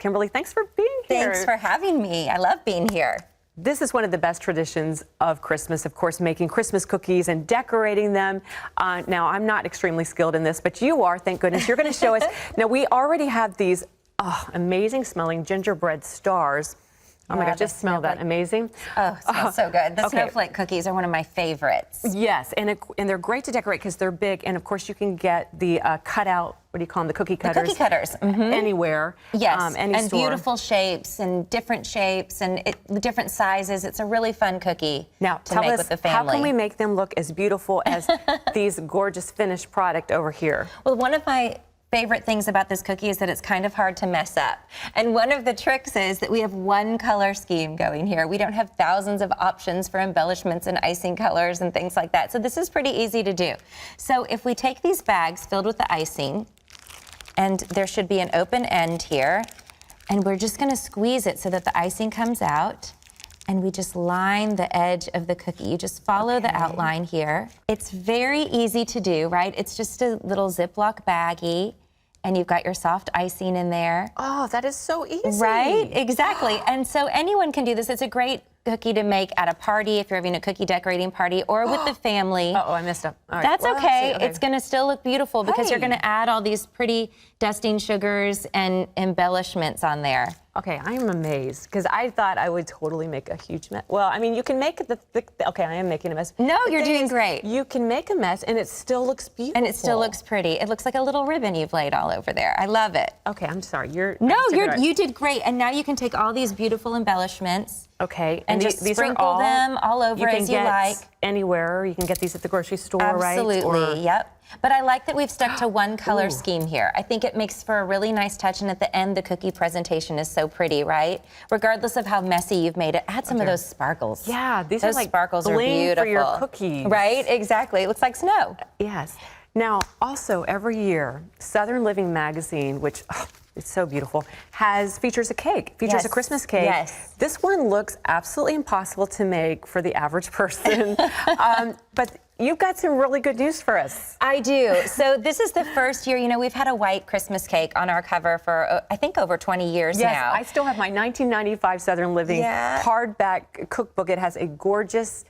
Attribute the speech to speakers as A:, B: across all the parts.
A: Kimberly, thanks for being here.
B: Thanks for having me. I love being here.
A: This is one of the best traditions of Christmas, of course, making Christmas cookies and decorating them. Now, I'm not extremely skilled in this, but you are, thank goodness. You're going to show us. Now, we already have these amazing smelling gingerbread stars. Oh my gosh, just smell that. Amazing.
B: Oh, it smells so good. The snowflake cookies are one of my favorites.
A: Yes, and they're great to decorate because they're big. And of course, you can get the cutout, what do you call them, the cookie cutters?
B: The cookie cutters.
A: Anywhere.
B: Yes,
A: any
B: and
A: store.
B: Beautiful shapes and different shapes and different sizes. It's a really fun cookie
A: now,
B: to make with the family.
A: How can we make them look as beautiful as these gorgeous finished product over here?
B: Well, one of my favorite things about this cookie is that it's kind of hard to mess up. And one of the tricks is that we have one color scheme going here. We don't have thousands of options for embellishments and icing colors and things like that. So this is pretty easy to do. So if we take these bags filled with the icing, and there should be an open end here, and we're just gonna squeeze it so that the icing comes out. And we just line the edge of the cookie. You just follow the outline here. It's very easy to do, right? It's just a little Ziploc baggie, and you've got your soft icing in there.
A: Oh, that is so easy.
B: Right, exactly. And so anyone can do this. It's a great cookie to make at a party if you're having a cookie decorating party or with the family.
A: Uh-oh, I messed up. All right.
B: That's
A: well,
B: okay. It's gonna still look beautiful because you're gonna add all these pretty dusting sugars and embellishments on there.
A: Okay, I am amazed because I thought I would totally make a huge mess. Well, I mean, you can make the okay, I am making a mess.
B: No, you're doing great.
A: You can make a mess and it still looks beautiful.
B: And it still looks pretty. It looks like a little ribbon you've laid all over there. I love it.
A: Okay, I'm sorry.
B: You did great. And now you can take all these beautiful embellishments.
A: Okay,
B: and just sprinkle them all over as you like.
A: Anywhere. You can get these at the grocery store, right?
B: Absolutely, yep. But I like that we've stuck to one color scheme here. I think it makes for a really nice touch, and at the end, the cookie presentation is so pretty, right? Regardless of how messy you've made it, add some of those sparkles.
A: Yeah, those
B: are like sparkles are beautiful
A: for your cookies.
B: Right, exactly. It looks like snow.
A: Yes. Now, also, every year, Southern Living magazine, which it's so beautiful, features a cake, features a Christmas cake.
B: Yes.
A: This one looks absolutely impossible to make for the average person, but you've got some really good news for us.
B: I do. So this is the first year, you know, we've had a white Christmas cake on our cover for, I think, over 20 years now.
A: Yes, I still have my 1995 Southern Living hardback cookbook. It has a gorgeous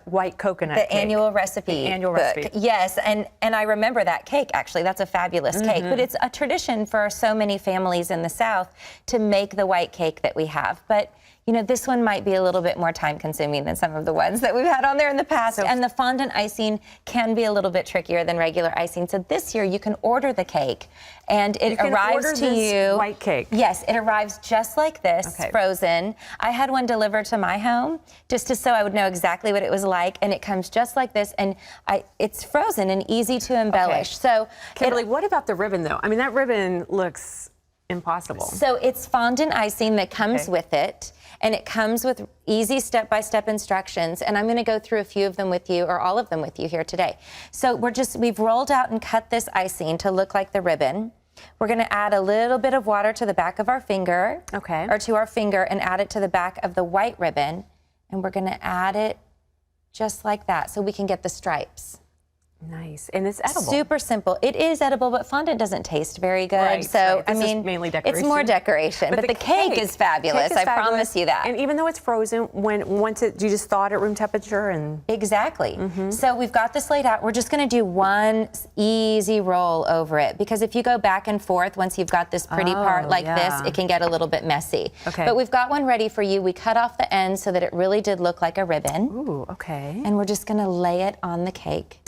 A: white coconut
B: the
A: cake.
B: Annual recipe book. Yes, and I remember that cake, actually. That's a fabulous cake. But it's a tradition for so many families in the South to make the white cake that we have. But you know, this one might be a little bit more time consuming than some of the ones that we've had on there in the past. And the fondant icing can be a little bit trickier than regular icing. So this year you can order the cake and it arrives to you.
A: White cake.
B: Yes, it arrives just like this, frozen. I had one delivered to my home just so I would know exactly what it was like, and it comes just like this, and it's frozen and easy to embellish. So
A: Kimberly, what about the ribbon though? I mean, that ribbon looks impossible.
B: So it's fondant icing that comes with it. And it comes with easy step-by-step instructions, and I'm going to go through a few of them with you, or all of them with you here today. So we've rolled out and cut this icing to look like the ribbon. We're going to add a little bit of water to the back of our finger, or to our finger, and add it to the back of the white ribbon, and we're going to add it just like that, so we can get the stripes.
A: Nice, and it's edible.
B: Super simple. It is edible, but fondant doesn't taste very good. I mean,
A: mainly decoration.
B: It's more decoration, but the cake is fabulous. I promise you that.
A: And even though it's frozen, you just thaw it at room temperature and
B: exactly. So we've got this laid out. We're just going to do one easy roll over it, because if you go back and forth, once you've got this pretty part like this, it can get a little bit messy. But we've got one ready for you. We cut off the end so that it really did look like a ribbon.
A: Ooh, okay.
B: And we're just going to lay it on the cake.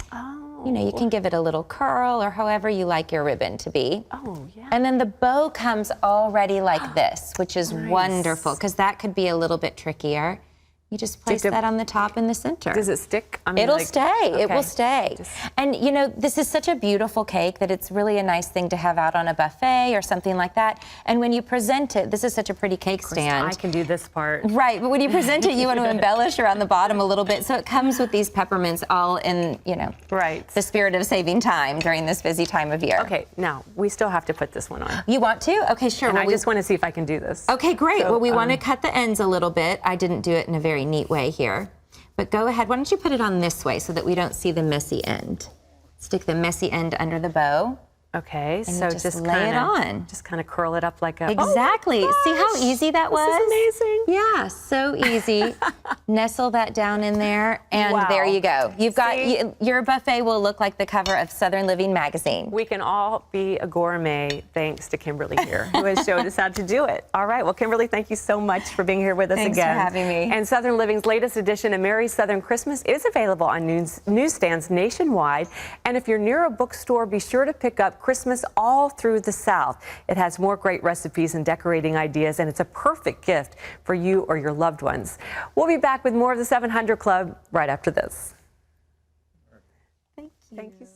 B: You know, you can give it a little curl or however you like your ribbon to be.
A: Oh, yeah.
B: And then the bow comes already like this, which is wonderful, because that could be a little bit trickier. You just place that on the top in the center.
A: Does it stick? I mean,
B: it'll stay. It will stay. And you know, this is such a beautiful cake that it's really a nice thing to have out on a buffet or something like that. And when you present it, this is such a pretty cake stand.
A: I can do this part.
B: Right, but when you present it, you want to embellish around the bottom a little bit. So it comes with these peppermints all in, you know, the spirit of saving time during this busy time of year.
A: Okay, now we still have to put this one on.
B: You want to? Okay, sure.
A: And I just want to see if I can do this.
B: Okay, great. So, well, we want to cut the ends a little bit. I didn't do it in a very neat way here. But go ahead, why don't you put it on this way so that we don't see the messy end. Stick the messy end under the bow.
A: Okay,
B: And
A: so
B: you just lay it on.
A: Just kind of curl it up like a...
B: Exactly.
A: Oh
B: See how easy that was?
A: This is amazing.
B: Yeah, so easy. Nestle that down in there, and
A: Wow.
B: there you go. You've got
A: See?
B: your buffet will look like the cover of Southern Living magazine.
A: We can all be a gourmet thanks to Kimberly here, who has showed us how to do it. All right, well, Kimberly, thank you so much for being here with us
B: Thanks
A: again.
B: for having me.
A: And Southern Living's latest edition, A Merry Southern Christmas, is available on newsstands nationwide. And if you're near a bookstore, be sure to pick up Christmas All Through the South. It has more great recipes and decorating ideas, and it's a perfect gift for you or your loved ones. We'll be back with more of the 700 Club right after this.
B: Thank you.
A: Thank you so much.